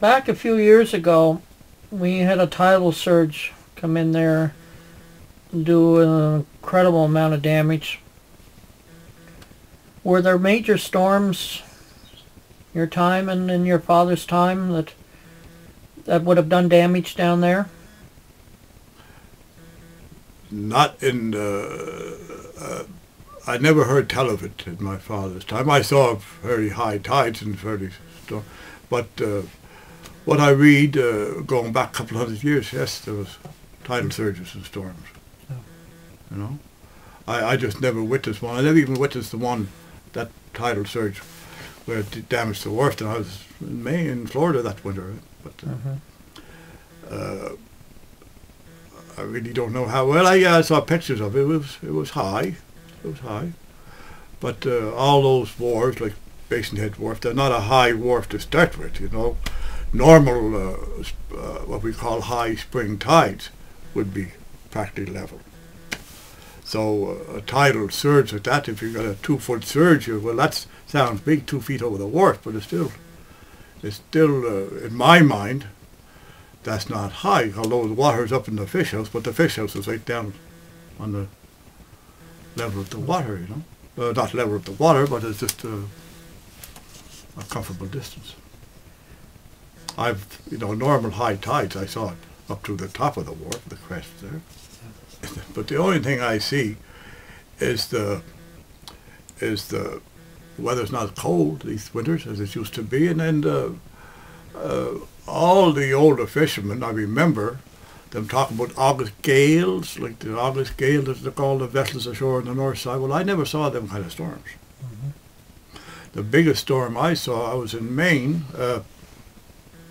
Back a few years ago, we had a tidal surge come in there, do an incredible amount of damage. Were there major storms your time and in your father's time that would have done damage down there? Not in I never heard tell of it in my father's time. I saw very high tides and very storm, but what I read, going back a couple of hundred years, yes, there was tidal surges and storms. Oh. You know, I just never witnessed one. I never even witnessed the one, that tidal surge, where it damaged the wharf. And I was in Maine, in Florida that winter, but I really don't know how well. I saw pictures of it. It was high. It was high. But all those wharves, like Basin Head Wharf, they're not a high wharf to start with, you know. Normal, what we call high spring tides would be practically level. So a tidal surge like that, if you've got a 2-foot surge, well, that sounds big, 2 feet over the wharf, but it's still in my mind, that's not high, although the water's up in the fish house, but the fish house is right down on the level of the water, you know. Not level of the water, but it's just a comfortable distance. Normal high tides, I saw it up to the top of the wharf, the crest there. But the only thing I see is the weather's not cold these winters as it used to be, and then all the older fishermen, I remember them talking about August gales, like the August gale that they call the vessels ashore on the north side. Well, I never saw them kind of storms. The biggest storm I saw, I was in Maine.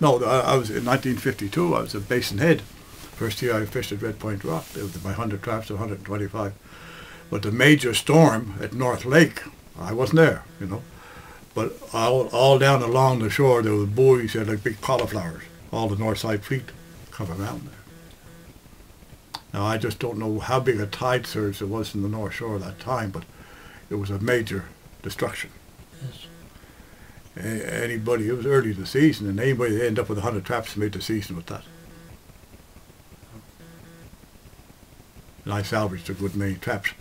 I was in 1952. I was at Basin Head. First year I fished at Red Point Rock. There was my 100 traps, 125. But the major storm at North Lake, I wasn't there, you know. But all down along the shore, there was buoys that like big cauliflowers. All the north side fleet come around there. Now I just don't know how big a tide surge there was in the North Shore at that time, but it was a major destruction. Yes. Anybody, it was early in the season, and anybody that ended up with 100 traps made the season with that. And I salvaged a good many traps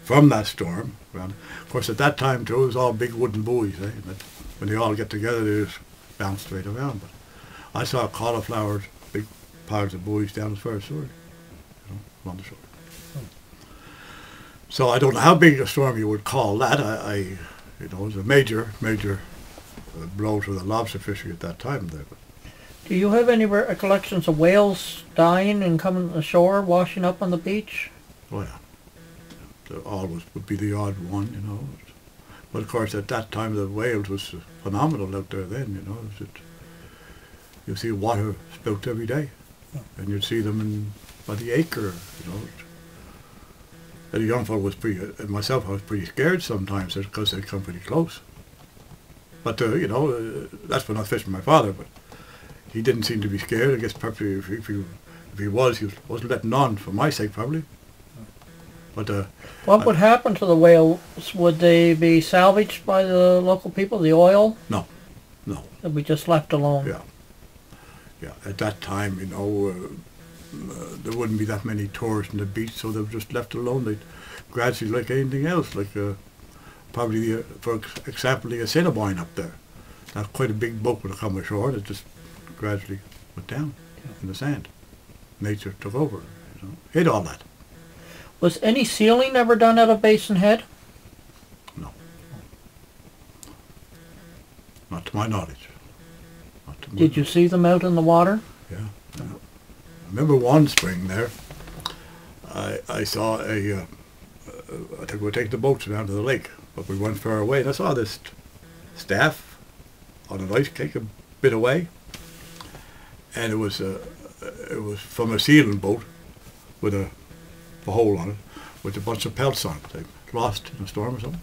from that storm. Of course, at that time too, it was all big wooden buoys. But when they all get together, they just bounce straight around. But I saw cauliflowers, big piles of buoys down as far as Surrey, on the shore. So I don't know how big a storm you would call that. It was a major blow to the lobster fishery at that time there. But Do you have any recollections of whales dying and coming ashore, washing up on the beach? oh yeah, there always would be the odd one, you know. But of course, at that time, the whales was phenomenal out there then, you know. You see water spout every day, and you'd see them by the acre, you know. And a young fellow was and myself, I was pretty scared sometimes because they'd come pretty close. But, that's when I was fishing with my father, but he didn't seem to be scared. I guess probably if he wasn't letting on for my sake, probably. But what would happen to the whales? Would they be salvaged by the local people, the oil? No. They'd be just left alone? Yeah. At that time, there wouldn't be that many tourists on the beach, so they were just left alone. They'd gradually, like anything else, like probably, for example, the Assiniboine up there. Not quite a big boat would have come ashore. It just gradually went down in the sand. Nature took over, hid all that. Was any sealing ever done out of Basin Head? No. Not to my knowledge. Did you see them out in the water? Yeah. I remember one spring there, I saw I think we were taking the boats down to the lake, but we weren't far away, and I saw this staff on an ice cake a bit away, and it was from a sealing boat with a hole on it with a bunch of pelts on it. They lost in a storm or something.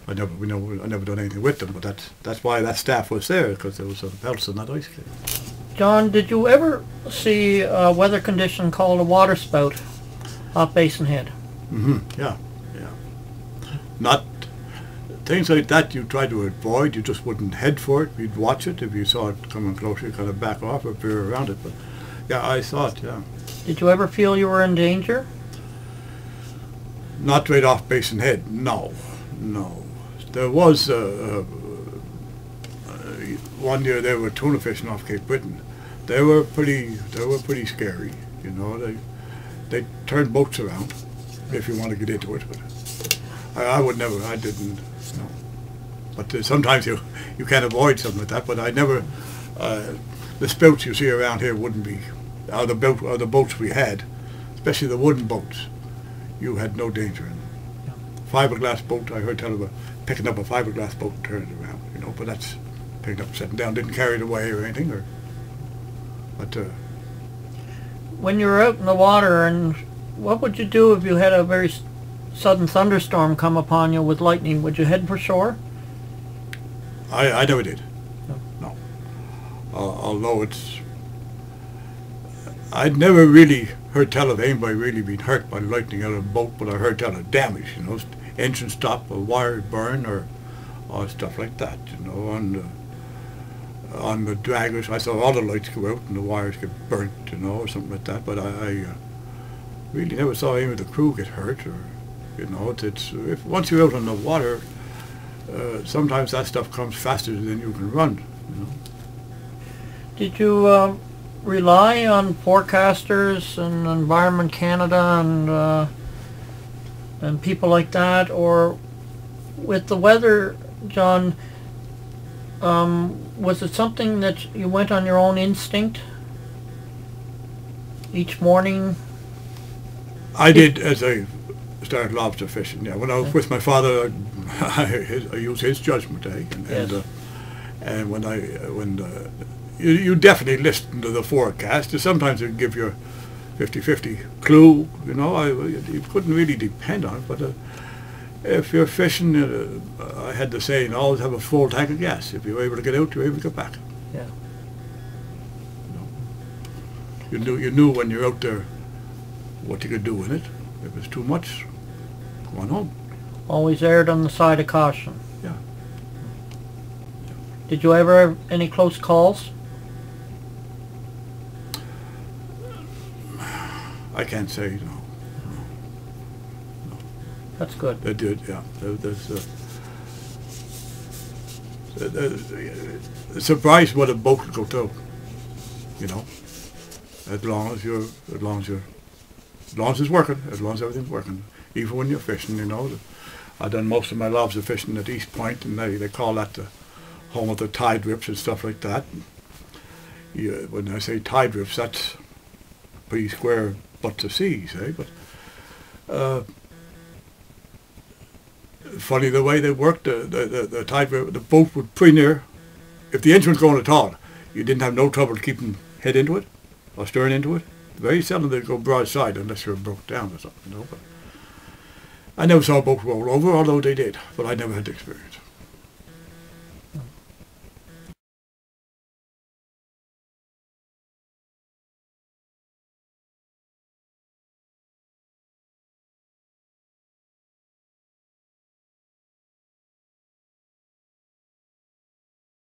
I never done anything with them, but that's why that staff was there, because there was some pelts on that ice cake. John, did you ever see a weather condition called a water spout off Basin Head? Yeah. Not things like that you try to avoid. You just wouldn't head for it. You'd watch it. If you saw it coming closer, you kind of back off or veer around it. But yeah, I saw it, yeah. Did you ever feel you were in danger? Not right off Basin Head, no. There was one year they were tuna fishing off Cape Breton. They were pretty scary, you know. They turned boats around if you want to get into it, but I would never. I didn't. No. But sometimes you can't avoid something like that. But I never. The spouts you see around here wouldn't be, or the boats we had, especially the wooden boats. You had no danger in them. Fiberglass boat. I heard tell about picking up a fiberglass boat and turning it around. You know, but that's picked up, setting down, didn't carry it away or anything. But when you were out in the water, and what would you do if you had a very sudden thunderstorm come upon you with lightning? Would you head for shore? I never did. No. Although I'd never really heard tell of anybody really being hurt by lightning out of a boat, but I heard tell of damage, you know, engine stop, a wire burn, or stuff like that, you know. On the draggers, I saw all the lights go out and the wires get burnt, you know, or something like that. But I really never saw any of the crew get hurt, or, you know, if once you're out on the water, sometimes that stuff comes faster than you can run, you know. Did you rely on forecasters and Environment Canada and people like that, or with the weather, John? Was it something that you went on your own instinct each morning? I did, as I started lobster fishing. Yeah, when I was with my father, I used his judgment, and when you definitely listen to the forecast. Sometimes it give you a 50-50 clue. You know, you couldn't really depend on it, but. If you're fishing, I had the saying, always have a full tank of gas. If you're able to get out, you're able to get back. Yeah. You knew when you're out there what you could do in it. If it's too much, go on home. Always erred on the side of caution. Yeah. Did you ever have any close calls? I can't say, no. That's good. They did, yeah. Surprised what a boat could go to, you know. As long as it's working, as long as everything's working. Even when you're fishing, you know. I've done most of my lobster fishing at East Point, and they call that the home of the tide rips and stuff like that. When I say tide rips, that's pretty square butts of seas, eh? But funny the way they worked. The tide rip, the boat would pretty near. If the engine was going at all, you didn't have no trouble keeping head into it or stern into it. Very seldom they'd go broadside unless you were broke down or something, you know. But I never saw a boat roll over, although they did. But I never had the experience.